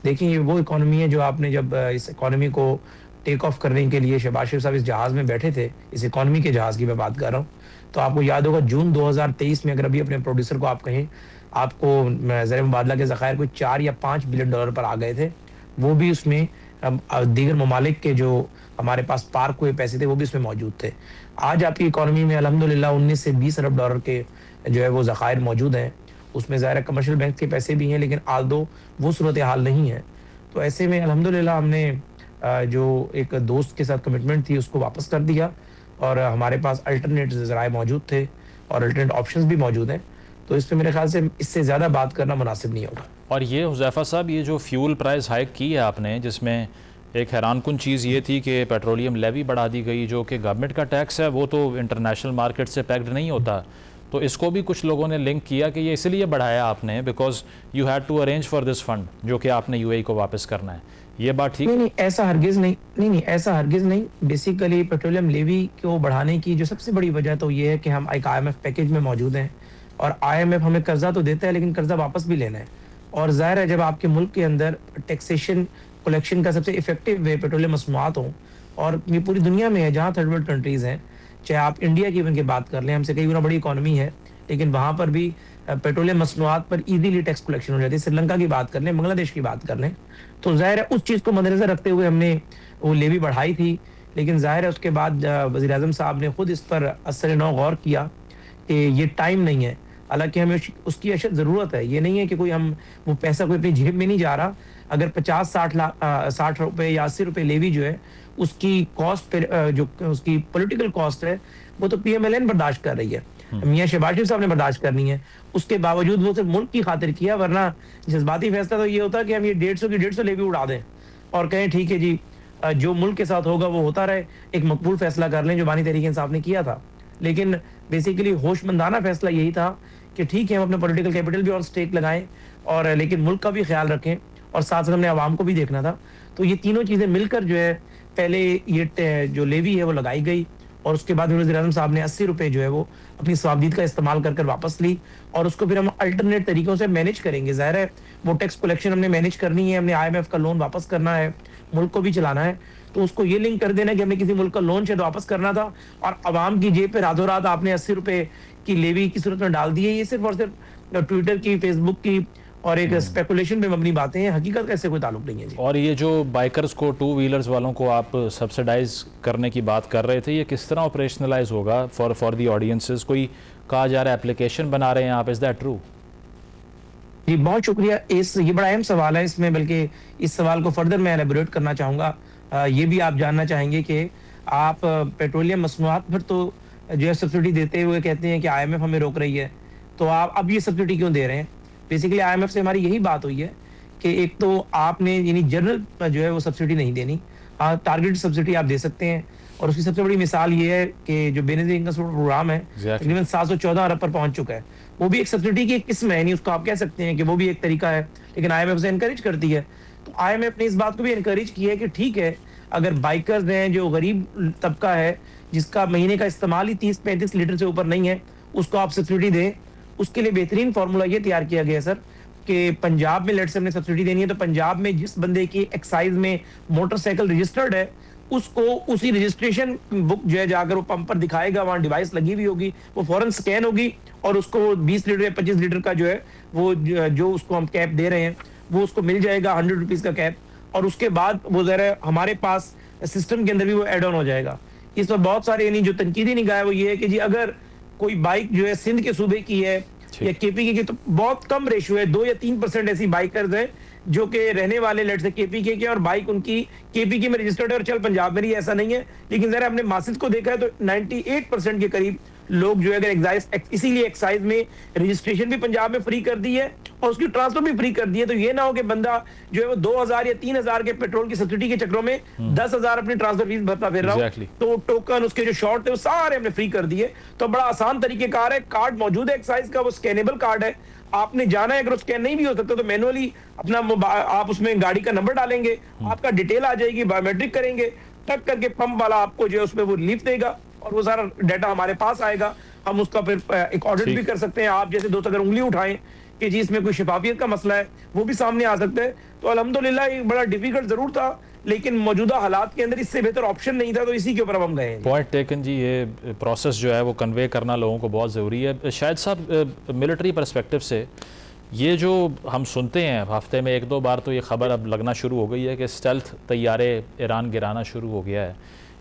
देखिए वो इकॉनमी है जो आपने जब इस इकॉनमी को टेक ऑफ करने के लिए शहबाज शरीफ साहब इस जहाज़ में बैठे थे, इस इकॉनमी के जहाज़ की मैं बात कर रहा हूँ, तो आपको याद होगा जून 2023 में अगर अभी अपने प्रोड्यूसर को आप कहें आपको ज़र मुबादला के ज़खायर कोई $4 या $5 बिलियन पर आ गए थे, वो भी उसमें दीगर ममालिक के जो हमारे पास पार्क हुए पैसे थे वो भी उसमें मौजूद थे। आज आपकी इकॉनमी में अल्हम्दुलिल्लाह 19 से $20 अरब के जो है वो ज़खायर मौजूद हैं उसमें ज़ाहिर है कमर्शियल बैंक के पैसे भी हैं, लेकिन आल्दो वो सूरत हाल नहीं है। तो ऐसे में अल्हम्दुलिल्लाह हमने जो एक दोस्त के साथ कमिटमेंट थी उसको वापस कर दिया, और हमारे पास अल्टरनेट ज़राए मौजूद थे और अल्टरनेट ऑप्शंस भी मौजूद हैं। तो इस पे मेरे ख्याल से इससे ज़्यादा बात करना मुनासिब नहीं होगा। और ये हुज़ैफ़ा साहब, ये जो फ्यूल प्राइस हाइक की है आपने, जिसमें एक हैरानकुन चीज़ ये थी कि पेट्रोलियम लेवी बढ़ा दी गई, जो कि गवर्नमेंट का टैक्स है, वो तो इंटरनेशनल मार्केट से पैक्ड नहीं होता। तो इसको भी कुछ लोगों ने लिंक किया कि ये इसलिए बढ़ाया आपने because you had to arrange for this fund, जो कि आपने यूएई को वापस करना है। ये बात ठीक? नहीं, ऐसा हरगिज़ नहीं, ऐसा हरगिज़ नहीं। बेसिकली पेट्रोलियम लेवी को बढ़ाने की जो सबसे बड़ी वजह तो ये है कि हम एक IMF पैकेज में मौजूद हैं, और IMF हमें कर्जा तो देता है लेकिन कर्जा वापस भी लेना है। और ज़ाहिर है जब आपके मुल्क के अंदर टैक्सेशन कलेक्शन का सबसे इफेक्टिव वे पेट्रोलियम मसनूआत हों, और ये पूरी दुनिया में है जहाँ थर्ड वर्ल्ड कंट्रीज़ हैं, चाहे आप इंडिया की इवन की बात कर लें, हमसे कई गुना बड़ी इकॉनमी है, लेकिन वहाँ पर भी पेट्रोलियम मसनूआत पर ईजीली टैक्स कलेक्शन हो जाती है। श्रीलंका की बात कर लें, बांग्लादेश की बात कर लें, तो ज़ाहिर है उस चीज़ को मद्देनज़र रखते हुए हमने वो लेवी बढ़ाई थी। लेकिन ज़ाहिर है उसके बाद वज़ीर-ए-आज़म साहब ने खुद इस पर असर नौ गौर किया कि ये टाइम नहीं है। हालांकि हमें उसकी अशद ज़रूरत है, ये नहीं है कि कोई हम वो पैसा कोई अपनी जेब में नहीं जा रहा। अगर 50-60 रुपए या 80 रुपए लेवी जो है उसकी कॉस्ट जो उसकी पॉलिटिकल कॉस्ट है वो तो PMLN बर्दाश्त कर रही है, मियां शहबाज शरीफ साहब ने बर्दाश्त करनी है। उसके बावजूद वो सिर्फ मुल्क की खातिर किया, वरना जज्बाती फैसला तो ये होता कि हम ये 150 की 150 लेवी उड़ा दें और कहें ठीक है जी जो मुल्क के साथ होगा वो होता रहे, एक मकबूल फैसला कर लें जो बानी तहरीक इंसाफ ने किया था। लेकिन बेसिकली होशमंदाना फैसला यही था कि ठीक है हम अपने पॉलिटिकल कैपिटल भी ऑन स्टेक लगाएं, और लेकिन मुल्क का भी ख्याल रखें, और साथ साथ हमने आवाम को भी देखना था। तो ये तीनों चीज़ें मिलकर जो है पहले ये जो लेवी है वो लगाई गई, और उसके बाद वज़ीर-ए-आज़म साहब ने 80 रुपए जो है वो अपनी स्वाबदीद का इस्तेमाल कर कर वापस ली, और उसको फिर हम अल्टरनेट तरीकों से मैनेज करेंगे। ज़ाहिर है वो टैक्स कलेक्शन हमने मैनेज करनी है, हमने IMF का लोन वापस करना है, मुल्क को भी चलाना है। तो उसको ये लिंक कर देना कि हमने किसी मुल्क का लोन शायद वापस करना था, और आवाम की जेब पे रातों रात आपने 80 रुपए की लेवी की सूरत में डाल दी है। ये सिर्फ और सिर्फ ट्विटर की, फेसबुक की और एक स्पेकुलेशन पे मबनी बातें हैं, हकीकत का इससे कोई ताल्लुक नहीं है जी। और ये जो बाइकर्स को, 2 व्हीलर्स वालों को आप सब्सिडाइज करने की बात कर रहे थे, ये किस तरह ऑपरेशनलाइज होगा फॉर दी ऑडियंसेस? कोई कहा जा रहा है एप्लीकेशन बना रहे हैं आप, इज दैट ट्रू? जी बहुत शुक्रिया, ये बड़ा अहम सवाल है। इसमें बल्कि इस सवाल को फर्दर मैं एलेबोरेट करना चाहूँगा। ये भी आप जानना चाहेंगे कि आप पेट्रोलियम मसनूआत पर तो जो है सब्सिडी देते हुए कहते हैं कि IMF हमें रोक रही है, तो आप अब ये सब्सिडी क्यों दे रहे हैं? बेसिकली IMF से हमारी यही बात हुई है कि एक तो आपने यानी जनरल जो है वो सब्सिडी नहीं देनी, हाँ टारगेट सब्सिडी आप दे सकते हैं। और उसकी सबसे बड़ी मिसाल ये है कि जो बेनजीर इनकम सपोर्ट प्रोग्राम है तकरीबन 714 अरब पर पहुंच चुका है। वो भी एक सब्सिडी की एक किस्म है, यानी उसको आप कह सकते हैं कि वो भी एक तरीका है, लेकिन IMF से इनकरेज करती है। तो IMF ने इस बात को भी इनकरेज किया है कि ठीक है अगर बाइकर्स हैं जो गरीब तबका है जिसका महीने का इस्तेमाल ही 30-35 लीटर से ऊपर नहीं है, उसको आप सब्सिडी दें। उसके लिए बेहतरीन फार्मूला ये तैयार किया गया सर कि पंजाब में लेट से हमने सब्सिडी देनी है, तो पंजाब में जिस बंदे की एक्साइज में मोटरसाइकिल रजिस्टर्ड है उसको उसी रजिस्ट्रेशन बुक जो है जाकर वो पंप पर दिखाएगा, वहां डिवाइस लगी हुई होगी, वो फौरन स्कैन होगी और उसको 20 लीटर या 25 लीटर का जो है वो जो उसको हम कैप दे रहे हैं वो उसको मिल जाएगा 100 रुपीज का कैप। और उसके बाद वो जरा हमारे पास सिस्टम के अंदर भी वो एड ऑन हो जाएगा। इस पर बहुत सारे यानी जो तनकीदी निगाह है वो ये है कि जी अगर कोई बाइक जो है सिंध के सूबे की है या KPK की, तो बहुत कम रेशियो है, 2 या 3% ऐसी बाइकर्स हैं जो कि रहने वाले लेट से KPK के और बाइक उनकी KPK में रजिस्टर्ड है और चल पंजाब में नहीं, ऐसा नहीं है। लेकिन जरा हमने मासिद को देखा है तो 98% के करीब लोग जो है अगर एक्साइज, इसीलिए एक्साइज में रजिस्ट्रेशन भी पंजाब में फ्री कर दी है और उसकी ट्रांसफर भी फ्री कर दी है। तो ये ना हो कि बंदा जो है वो 2000 या 3000 के पेट्रोल की सब्सिडी के चक्रों में 10,000 अपनी ट्रांसफर फीस भरता फिर रहा हो। तो टोकन उसके जो शॉर्ट थे वो सारे हमने फ्री कर दिए। तो बड़ा आसान तरीकेकार है, कार्ड मौजूद है एक्साइज का, वो स्कैनेबल कार्ड है, आपने जाना है, अगर स्कैन नहीं भी हो सकता तो मैनुअली अपना आप उसमें गाड़ी का नंबर डालेंगे, आपका डिटेल आ जाएगी, बायोमेट्रिक करेंगे, टक करके पंप वाला आपको जो है उसमें वो रिलीफ देगा और वो सारा डाटा हमारे पास आएगा। हम उसका फिर एक ऑडिट भी कर सकते हैं। आप जैसे दोस्त अगर उंगली उठाएं कि जी इसमें कोई शफाफियत का मसला है वो भी सामने आ सकता है। तो अल्हम्दुलिल्लाह ये बड़ा डिफिकल्ट जरूर था, लेकिन मौजूदा हालात के अंदर इससे बेहतर ऑप्शन नहीं था, तो इसी के ऊपर हम गए। पॉइंट टेकन जी, ये प्रोसेस जो है वो कन्वे करना लोगों को बहुत ज़रूरी है। शायद साहब मिलिट्री पर्सपेक्टिव से ये जो हम सुनते हैं हफ्ते में 1-2 बार, तो ये खबर अब लगना शुरू हो गई है कि स्टेल्थ तैयारे ईरान गिराना शुरू हो गया है।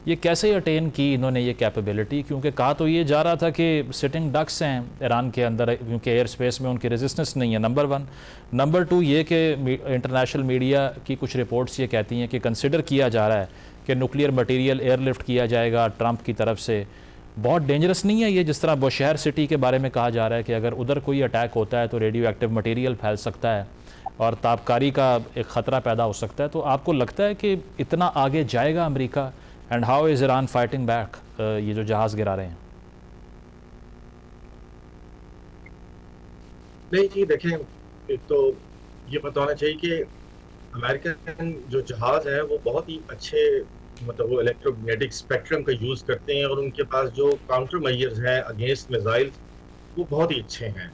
ये कैसे अटेन की इन्होंने ये कैपेबिलिटी? क्योंकि कहा तो ये जा रहा था कि सिटिंग डक्स हैं ईरान के अंदर, क्योंकि एयर स्पेस में उनकी रेजिस्टेंस नहीं है, नंबर 1। नंबर 2 ये कि इंटरनेशनल मीडिया की कुछ रिपोर्ट्स ये कहती हैं कि कंसिडर किया जा रहा है कि न्यूक्लियर मटेरियल एयरलिफ्ट किया जाएगा ट्रंप की तरफ से। बहुत डेंजरस नहीं है ये, जिस तरह बुशहर सिटी के बारे में कहा जा रहा है कि अगर उधर कोई अटैक होता है तो रेडियो एक्टिव मटीरियल फैल सकता है और ताबकारी का एक ख़तरा पैदा हो सकता है। तो आपको लगता है कि इतना आगे जाएगा America? And how is Iran fighting back ये जो जहाज़ गिरा रहे हैं? नहीं जी, देखें, एक तो ये बताना चाहिए कि अमेरिकन जो जहाज़ है वो बहुत ही अच्छे, मतलब वो इलेक्ट्रोमैग्नेटिक स्पेक्ट्रम का यूज़ करते हैं और उनके पास जो काउंटर मेजर्स हैं अगेंस्ट मिसाइल वो बहुत ही अच्छे हैं।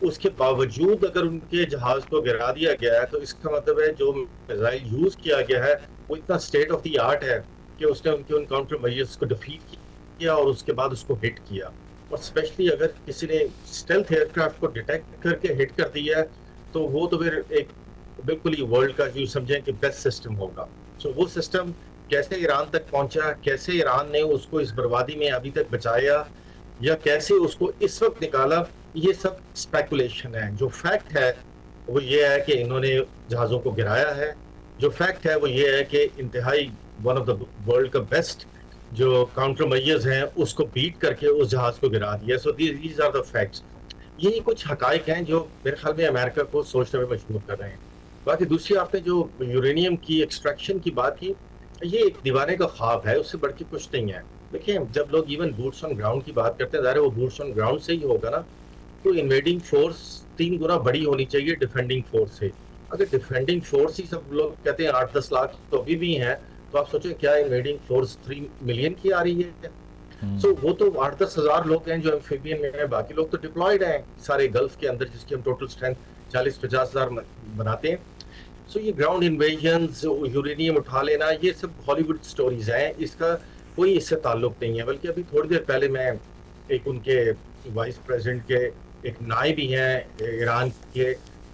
उसके बावजूद अगर उनके जहाज़ को गिरा दिया गया है तो इसका मतलब है जो मिसाइल यूज़ किया गया है वो इतना स्टेट ऑफ द आर्ट है कि उसने उनके उन काउंटर मेजर्स को डिफीट किया और उसके बाद उसको हिट किया। और स्पेशली अगर किसी ने स्टेल्थ एयरक्राफ्ट को डिटेक्ट करके हिट कर दिया है तो वो तो फिर एक बिल्कुल ही वर्ल्ड का जो समझें कि बेस्ट सिस्टम होगा। सो वो सिस्टम कैसे ईरान तक पहुंचा, कैसे ईरान ने उसको इस बर्बादी में अभी तक बचाया या कैसे उसको इस वक्त निकाला, ये सब स्पेकुलेशन है। जो फैक्ट है वो ये है कि इन्होंने जहाज़ों को गिराया है। जो फैक्ट है वो ये है कि इंतहाई वन ऑफ द वर्ल्ड का बेस्ट जो काउंटर मेजर्स हैं उसको बीट करके उस जहाज़ को गिरा दिया। So these are the facts. यही कुछ हकाइक हैं जो मेरे ख्याल में अमेरिका को सोचने में मजबूर कर रहे हैं। बाकी दूसरी आपने जो यूरेनियम की एक्सट्रैक्शन की बात की, ये एक दीवाने का ख्वाब है, उससे बढ़ के कुछ नहीं है। देखिए, जब लोग इवन बूट्स ऑन ग्राउंड की बात करते हैं, ज़ाहिर है वो बूट्स ऑन ग्राउंड से ही होगा ना। तो इन्वेडिंग फोर्स 3 गुना बड़ी होनी चाहिए डिफेंडिंग फोर्स से। अगर डिफेंडिंग फोर्स ही सब लोग कहते हैं 8-10 लाख तो अभी भी हैं, तो आप सोचें क्या इन्वेडिंग फोर्स 3 मिलियन की आ रही है? सो वो तो 8-10 हज़ार लोग हैं जो एम्फीबियन में हैं, बाकी लोग तो डिप्लॉयड हैं सारे गल्फ के अंदर, जिसकी हम टोटल स्ट्रेंथ 40-50 हज़ार बनाते हैं। सो ये ग्राउंड इन्वेजन्स, यूरेनियम उठा लेना, ये सब हॉलीवुड स्टोरीज हैं, इसका कोई इससे ताल्लुक नहीं है। बल्कि अभी थोड़ी देर पहले मैं एक उनके वाइस प्रेसिडेंट के एक नायब भी हैं ईरान के,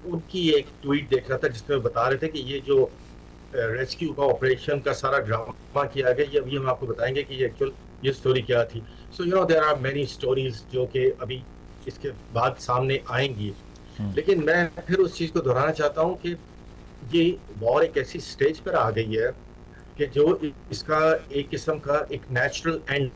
उनकी एक ट्वीट देख रहा था जिसमें बता रहे थे कि ये जो रेस्क्यू का ऑपरेशन का सारा ड्रामा किया गया, ये अभी हम आपको बताएंगे कि ये एक्चुअल ये स्टोरी क्या थी। So you know there are many stories जो कि अभी इसके बाद सामने आएंगी। लेकिन मैं फिर उस चीज़ को दोहराना चाहता हूँ कि ये वॉर एक ऐसी स्टेज पर आ गई है कि जो इसका एक किस्म का एक नेचुरल एंड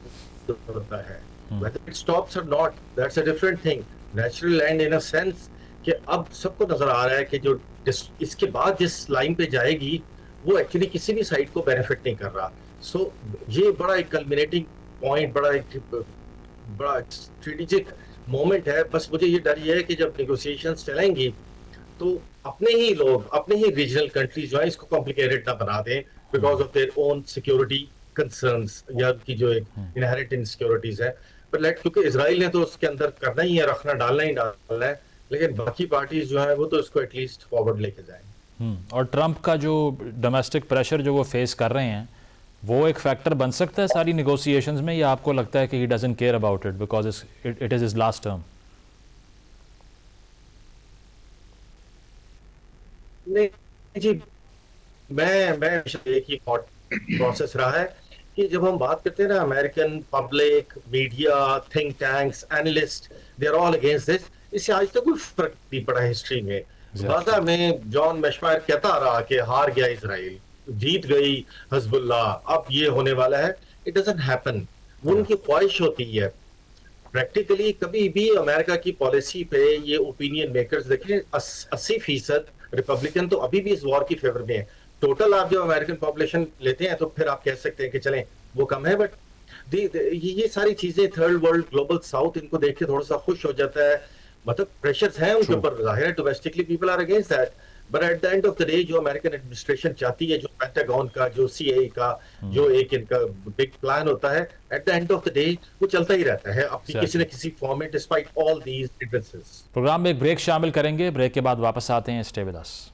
होता है। whether it stops or not, that's a different thing. Natural end in a sense कि अब सबको नजर आ रहा है कि जो इसके बाद जिस लाइन पे जाएगी वो एक्चुअली किसी भी साइड को बेनिफिट नहीं कर रहा। सो ये बड़ा एक कल्मिनेटिंग पॉइंट, बड़ा स्ट्रेटेजिक मोमेंट है। बस मुझे ये डर ये है कि जब नेगोशिएशंस चलेंगी तो अपने ही लोग, अपने ही रीजनल कंट्रीज जो है इसको कॉम्प्लिकेटेड ना बना दें because of their own security concerns या की जो एक इनहेरिट इनसिक्योरिटीज है। पर क्योंकि इजराइल ने तो उसके अंदर करना ही है, रखना डालना ही डालना है, लेकिन बाकी पार्टीज जो है वो तो इसको एटलीस्ट फॉरवर्ड लेके जाएं। और ट्रंप का जो डोमेस्टिक प्रेशर जो वो फेस कर रहे हैं वो एक फैक्टर बन सकता है सारी नेगोशिएशंस में, या आपको लगता है कि he doesn't care about it because it is his last term? नहीं जी, मैं एक ही थॉट प्रोसेस रहा है कि जब हम बात करते हैं ना, American public, media, think tanks, analyst, they are all against this. इससे आज तक कोई फर्क नहीं पड़ा हिस्ट्री में। गाजा में जॉन मैशफायर कहता रहा कि हार गया इजराइल, जीत गई हिजबुल्लाह, अब ये होने वाला है। It doesn't happen. वो उनकी ख्वाहिश होती है। प्रैक्टिकली कभी भी अमेरिका की पॉलिसी पे ये ओपिनियन मेकर्स देखें, 80% रिपब्लिकन तो अभी भी इस वॉर की फेवर में है। टोटल आप जो अमेरिकन पॉपुलेशन लेते हैं तो फिर आप कह सकते हैं कि चलें वो कम है, बट ये सारी चीजें थर्ड वर्ल्ड, ग्लोबल साउथ, इनको देख के थोड़ा सा खुश हो जाता है। मतलब प्रेशर्स हैं उनके ऊपर, जाहिर है domestically people are against that, but at the end of the day जो अमेरिकन एडमिनिस्ट्रेशन चाहती है, जो पेंटागन का, जो CIA का जो एक इनका बिग प्लान होता है, eight the end of the day वो चलता ही रहता है अपनी किसी न किसी फॉर्म में, despite all these differences. Programme में एक ब्रेक शामिल करेंगे, ब्रेक के बाद वापस आते हैं। Stay with us.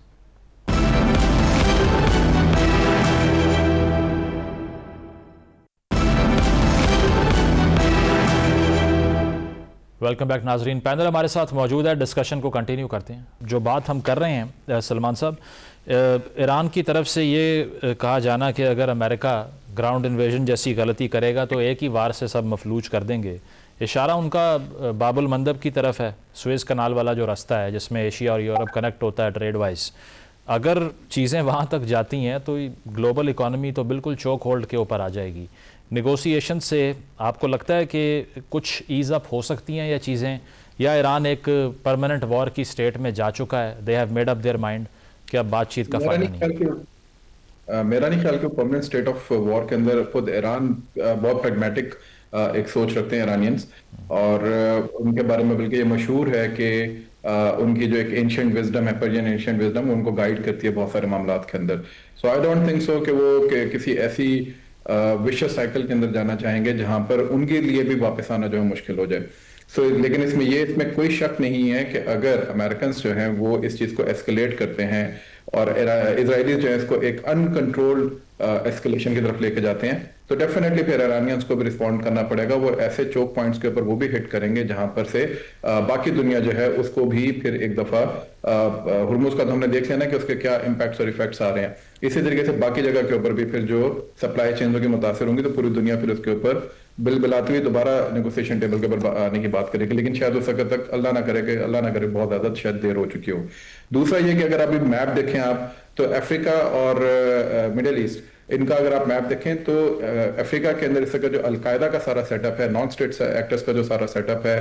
Welcome back नाजरीन। पैनल हमारे साथ मौजूद है, डिस्कशन को कंटिन्यू करते हैं। जो बात हम कर रहे हैं सलमान साहब, ईरान की तरफ से ये कहा जाना कि अगर अमेरिका ग्राउंड इन्वेजन जैसी गलती करेगा तो एक ही वार से सब मफलूज कर देंगे, इशारा उनका बाबुल मंदब की तरफ है, सुएज़ कनाल वाला जो रास्ता है जिसमें एशिया और यूरोप कनेक्ट होता है ट्रेड वाइज। अगर चीज़ें वहाँ तक जाती हैं तो ग्लोबल इकॉनमी तो बिल्कुल चोक होल्ड के ऊपर आ जाएगी। नेगोशिएशन से आपको लगता है कि कुछ ईज़ अप हो सकती हैं या चीज़ें, या ईरान एक परमानेंट वॉर की स्टेट में जा चुका है, they have made up their mind कि अब बातचीत का फायदा नहीं? मेरा नहीं ख्याल कि परमानेंट स्टेट ऑफ वॉर के अंदर खुद ईरान बहुत प्रैग्मेटिक एक सोच रखते हैं ईरानियंस, और उनके बारे में बल्कि ये मशहूर है कि उनकी जो एक एंशिएंट विजडम है, पर्शियन एंशिएंट विजडम, उनको गाइड करती है बहुत सारे मामलात के अंदर। सो आई डोंट थिंक सो कि वो किसी ऐसी विशेष साइकिल के अंदर जाना चाहेंगे जहां पर उनके लिए भी वापस आना जो है मुश्किल हो जाए। लेकिन इसमें कोई शक नहीं है कि अगर अमेरिकन जो हैं वो इस चीज को एस्केलेट करते हैं और इजरायली जो है इसको एक अनकंट्रोल्ड एस्केलेशन की तरफ लेके जाते हैं, तो डेफिनेटली फिर ईरानियंस को भी रिस्पॉन्ड करना पड़ेगा। वो ऐसे चोक पॉइंट्स के ऊपर वो भी हिट करेंगे जहां पर से बाकी दुनिया जो है उसको भी फिर एक दफा हुर्मुज का तो हमने देख लिया ना कि उसके क्या इम्पैक्ट्स और इफेक्ट्स आ रहे हैं। इसी तरीके से बाकी जगह के ऊपर भी फिर जो सप्लाई चेन होगी मुतासर होंगी, तो पूरी दुनिया फिर उसके ऊपर बिल बिलाती हुई दोबारा नेगोशिएशन टेबल के ऊपर आने की बात करेगी। लेकिन शायद उस वक्त तक अल्लाह ना करे बहुत ज्यादा शायद देर हो चुकी हो। दूसरा ये कि अगर अभी मैप देखें आप, तो अफ्रीका और मिडिल ईस्ट, इनका अगर आप मैप देखें तो अफ्रीका के अंदर इसका जो अलकायदा का सारा सेटअप है, नॉन स्टेट एक्टर्स का जो सारा सेटअप है,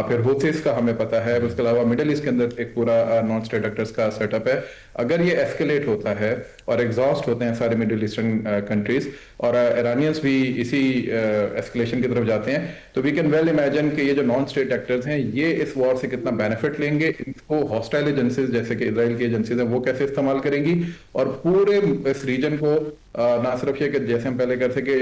फिर हुथीस का हमें पता है, उसके अलावा मिडिल ईस्ट के अंदर एक पूरा नॉन स्टेट एक्टर्स का सेटअप है। अगर ये एस्केलेट होता है और एग्जॉस्ट होते हैं सारे मिडिल ईस्टर्न कंट्रीज और ईरानियंस भी इसी एस्केलेशन की तरफ जाते हैं, तो वी कैन वेल इमेजिन कि ये जो नॉन स्टेट एक्टर्स हैं ये इस वॉर से कितना बेनिफिट लेंगे, इनको हॉस्टाइल एजेंसीज जैसे कि इजराइल की एजेंसीज हैं वो कैसे इस्तेमाल करेंगी, और पूरे इस रीजन को ना सिर्फ ये कि जैसे हम पहले कहते कि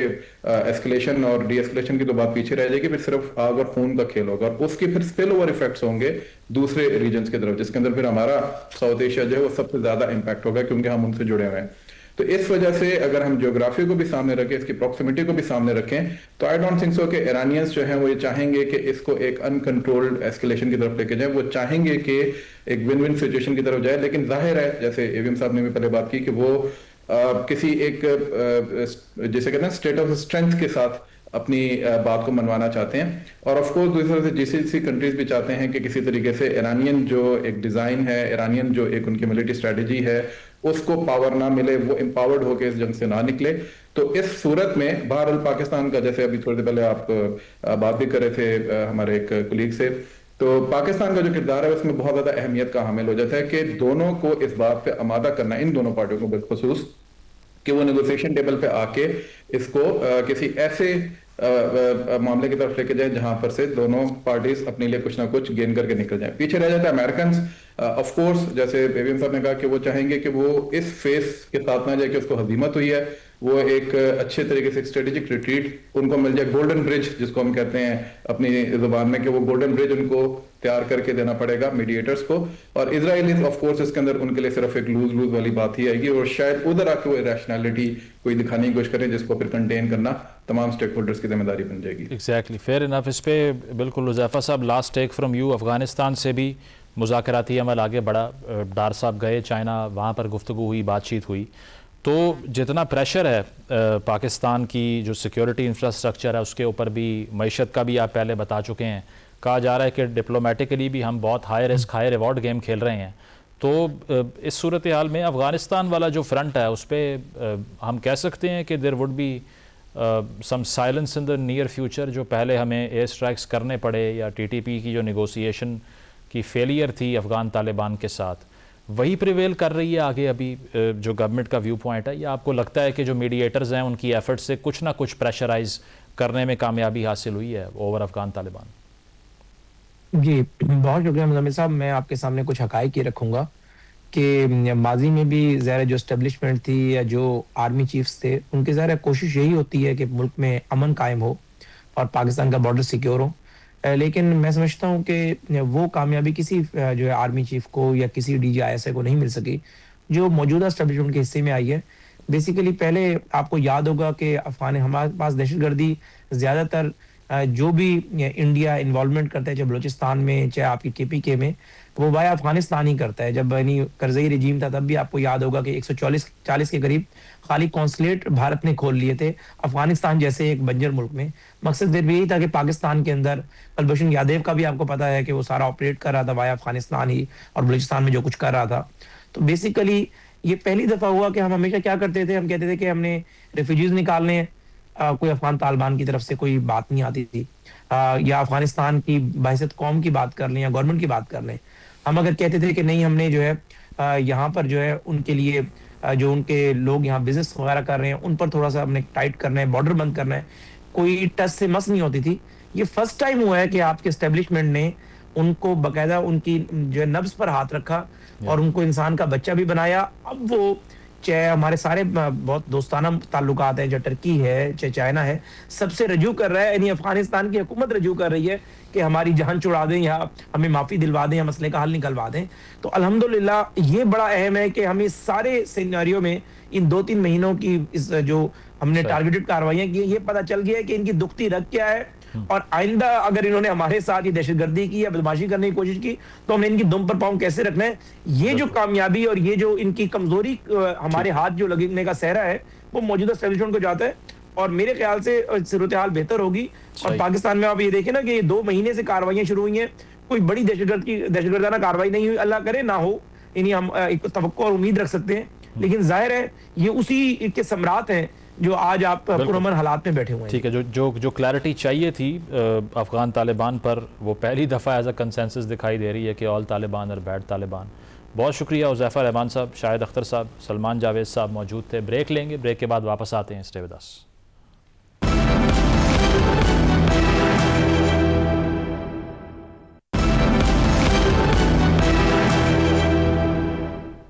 एस्केलेशन और डी एस्केलेशन की तो बात पीछे रह जाएगी, फिर सिर्फ आग और खून का खेल होगा, और उसके फिर स्पिल ओवर इफेक्ट्स होंगे दूसरे रीजन्स की तरफ, जिसके अंदर फिर हमारा साउथ एशिया जो है वो सबसे ज्यादा इंपैक्ट होगा क्योंकि हम उनसे जुड़े हुए हैं। तो इस वजह से अगर हम ज्योग्राफी को भी सामने रखें, इसकी प्रॉक्सिमिटी को भी सामने रखें, तो आई डोंट थिंक सो कि ईरानियंस जो हैं वो ये चाहेंगे कि इसको एक अनकंट्रोल्ड एस्केलेशन की तरफ लेके जाए। वो चाहेंगे कि एक विन विन सिचुएशन की तरफ जाए, लेकिन जाहिर है जैसे एवीएम साहब ने भी पहले बात की कि वो किसी एक जैसे कहते हैं स्टेट ऑफ स्ट्रेंथ के साथ अपनी बात को मनवाना चाहते हैं। और ऑफ कोर्स दूसरी तरफ से जीसीसी कंट्रीज भी चाहते हैं कि किसी तरीके से ईरानियन जो एक डिजाइन है, ईरानियन जो एक उनकी मिलिट्री स्ट्रेटजी है, उसको पावर ना मिले, वो एम्पावर्ड होकर इस जंग से ना निकले। तो इस सूरत में बहरहाल पाकिस्तान का, जैसे अभी थोड़ी देर पहले आप बात भी कर रहे थे हमारे एक कुलीग से, तो पाकिस्तान का जो किरदार है उसमें बहुत ज्यादा अहमियत का हामिल हो जाता है कि दोनों को इस बात पे आमादा करना, इन दोनों पार्टियों को बिलखुसूस, कि वो नेगोशिएशन टेबल पे आके इसको किसी ऐसे मामले की तरफ लेके जाए जहां पर से दोनों पार्टीज अपने लिए कुछ ना कुछ गेन करके निकल जाए। पीछे रह जाता है अमेरिकन, ऑफ कोर्स जैसे एवीएम साहब ने कहा कि वो चाहेंगे कि वो इस फेस के साथ ना जाए कि उसको हजीमत हुई है, वो एक अच्छे तरीके से स्ट्रेटेजिक रिट्रीट उनको मिल जाए, गोल्डन ब्रिज जिसको हम कहते हैं अपनी जुबान में, कि वो गोल्डन ब्रिज उनको तैयार करके देना पड़ेगा मीडिएटर्स को। और इजराइल ऑफ कोर्स इसके अंदर उनके लिए सिर्फ एक लूज लूज वाली बात ही आएगी, और शायद उधर आके वो रैशनैलिटी कोई दिखाने की कोशिश करें जिसको फिर कंटेन करना तमाम स्टेक होल्डर्स की जिम्मेदारी बन जाएगी। Exactly, fair enough. इस पे बिल्कुल हुज़ैफा साहब, last take from you. Afghanistan से भी मुज़ाकराती अमल आगे बढ़ा, डार साहब गए चाइना, वहाँ पर गुफ्तगू हुई, बातचीत हुई, तो जितना प्रेशर है पाकिस्तान की जो सिक्योरिटी इंफ्रास्ट्रक्चर है उसके ऊपर भी, मईशत का भी आप पहले बता चुके हैं, कहा जा रहा है कि डिप्लोमेटिकली भी हम बहुत high risk high reward game खेल रहे हैं। तो इस सूरत हाल में अफ़गानिस्तान वाला जो फ्रंट है उस पर हम कह सकते हैं कि there would be some silence in the near future, जो पहले हमें एयर स्ट्राइक्स करने पड़े, या टीटीपी की जो नेगोशिएशन की फेलियर थी अफ़गान तालिबान के साथ, वही प्रिवेल कर रही है आगे अभी जो गवर्नमेंट का व्यू पॉइंट है, या आपको लगता है कि जो मीडिएटर्स हैं उनकी एफर्ट से कुछ ना कुछ प्रेशराइज करने में कामयाबी हासिल हुई है ओवर अफ़गान तालिबान? जी बहुत शुक्रिया मुज़म्मिल साहब। मैं आपके सामने कुछ हक़ाइक़ ये रखूँगा कि माजी में भी ज़ाहिर जो एस्टेब्लिशमेंट थी या जो आर्मी चीफ्स थे, उनकी ज़ाहिर कोशिश यही होती है कि मुल्क में अमन कायम हो और पाकिस्तान का बॉर्डर सिक्योर हो। लेकिन मैं समझता हूँ कि वो कामयाबी किसी जो है आर्मी चीफ को या किसी DGISA को नहीं मिल सकी जो मौजूदा एस्टेब्लिशमेंट के हिस्से में आई है। बेसिकली पहले आपको याद होगा कि हमारे पास दहशतगर्दी ज़्यादातर जो भी इंडिया इन्वॉल्वमेंट करता है, चाहे बलूचिस्तान में चाहे आपकी KPK में, वो वाया अफगानिस्तान ही करता है। जब यानी करजई रजीम था तब भी आपको याद होगा कि 140 के करीब खाली कॉन्सुलेट भारत ने खोल लिए थे अफगानिस्तान जैसे एक बंजर मुल्क में। मकसद सिर्फ यही था कि पाकिस्तान के अंदर कुलभूषण यादव का भी आपको पता है कि वो सारा ऑपरेट कर रहा था वाया अफगानिस्तान ही, और बलूचिस्तान में जो कुछ कर रहा था। तो बेसिकली ये पहली दफा हुआ कि हम हमेशा क्या करते थे, हम कहते थे कि हमने रेफ्यूजीज निकालने हैं, कोई अफगान तालिबान की तरफ से कोई बात नहीं आती थी, या अफगानिस्तान की बहसत कौम की बात कर लें या गवर्नमेंट की बात कर लें। हम अगर कहते थे कि नहीं, हमने जो है यहाँ पर जो है उनके लिए जो उनके लोग यहाँ बिजनेस वगैरह कर रहे हैं उन पर थोड़ा सा हमने टाइट करना है, बॉर्डर बंद करना है, कोई टस से मस नहीं होती थी। ये फर्स्ट टाइम हुआ है कि आपके एस्टेब्लिशमेंट ने उनको बकायदा उनकी जो है नब्ज पर हाथ रखा और उनको इंसान का बच्चा भी बनाया। अब वो चाहे हमारे सारे बहुत दोस्ताना ताल्लुकात हैं, चाहे टर्की है चाहे चाइना है, सबसे रजू कर रहा है, यानी अफगानिस्तान की हुकूमत रजू कर रही है कि हमारी जान छुड़ा दें या हमें माफी दिलवा दें या मसले का हल निकलवा दें। तो अल्हम्दुलिल्लाह ये बड़ा अहम है कि हम इस सारे सिनेरियो में इन 2-3 महीनों की इस जो हमने टारगेटेड कार्रवाइयां की, ये पता चल गया है कि इनकी दुखती रग क्या है, और आइंदा अगर इन्होंने हमारे साथ ये दहशतगर्दी की या बदमाशी करने की कोशिश की तो हमने इनकी दुम पर पांव कैसे रखना है। ये जो कामयाबी और ये जो इनकी कमजोरी हमारे हाथ जो लगने का सहरा है वो मौजूदा एस्टेब्लिशमेंट को जाता है, और मेरे ख्याल से सूरत हाल बेहतर होगी। और पाकिस्तान में आप ये देखें ना कि 2 महीने से कार्रवाइयां शुरू हुई हैं, कोई बड़ी दहशतगर्दाना कार्रवाई नहीं हुई, अल्लाह करे ना हो, इन्हीं हम एक तवक्को और उम्मीद रख सकते हैं। लेकिन जाहिर है ये उसी के सम्राट हैं जो आज आप पुरअमन हालात में बैठे हुए हैं। ठीक है, जो क्लैरिटी चाहिए थी अफगान तालिबान पर, वो पहली दफ़ा एज अ कंसेंसस दिखाई दे रही है कि ऑल तालिबान और बैड तालिबान। बहुत शुक्रिया उज़ैफ़ा रहमान साहब, शाहिद अख्तर साहब, सलमान जावेद साहब मौजूद थे। ब्रेक लेंगे, ब्रेक के बाद वापस आते हैं। Stay with us.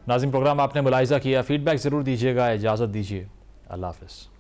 नाज़रीन, प्रोग्राम आपने मुलाहिज़ा किया, फीडबैक ज़रूर दीजिएगा, इजाज़त दीजिए, अल्लाह हाफ़िज़।